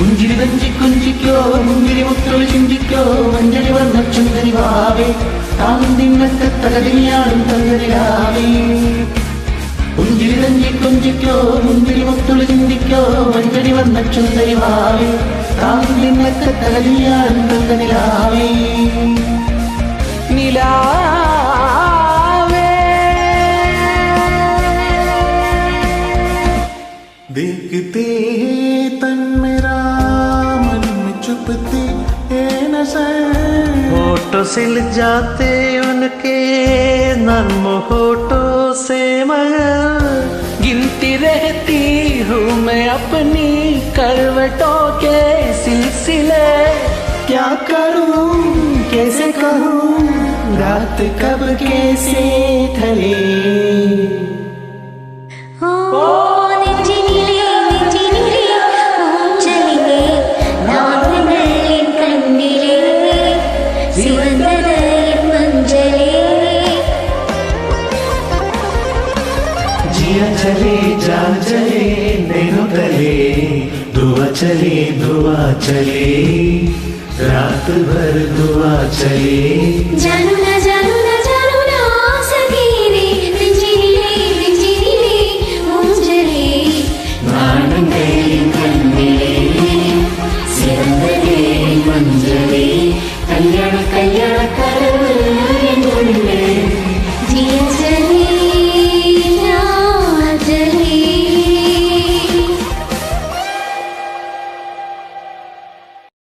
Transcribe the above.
പുഞ്ചിരി തഞ്ചി കുഞ്ചിക്കോ മുന്തിരി മുത്തൊളി ചിന്തിക്കോ മഞ്ചരി വർണ്ണ ചുന്ദരി വാവേ താങ്ങും തിന്നത്തെ തകതിനിയാടും തങ്കനിലാവേ പുഞ്ചിരി തഞ്ചി കുഞ്ചിക്കോ മുന്തിരി മുത്തൊളി ചിന്തിക്കോ മഞ്ചരി വർണ്ണ ചുന്ദരി വാവേ താങ്ങും തിന്നത്തെ തകതിനിയാടും തങ്കനിലാവേ നിലാവേ देखते तन मेरा मन में चुपती है नजर होठों से लग जाते उनके नर्म होठों से मगर गिनती रहती हूँ मैं अपनी करवटों के सिलसिले क्या करूँ कैसे कहूँ रात कब कैसे ढले जिया चले जान चले नैनो तले दुआ चले रात भर दुआ चले जानू ना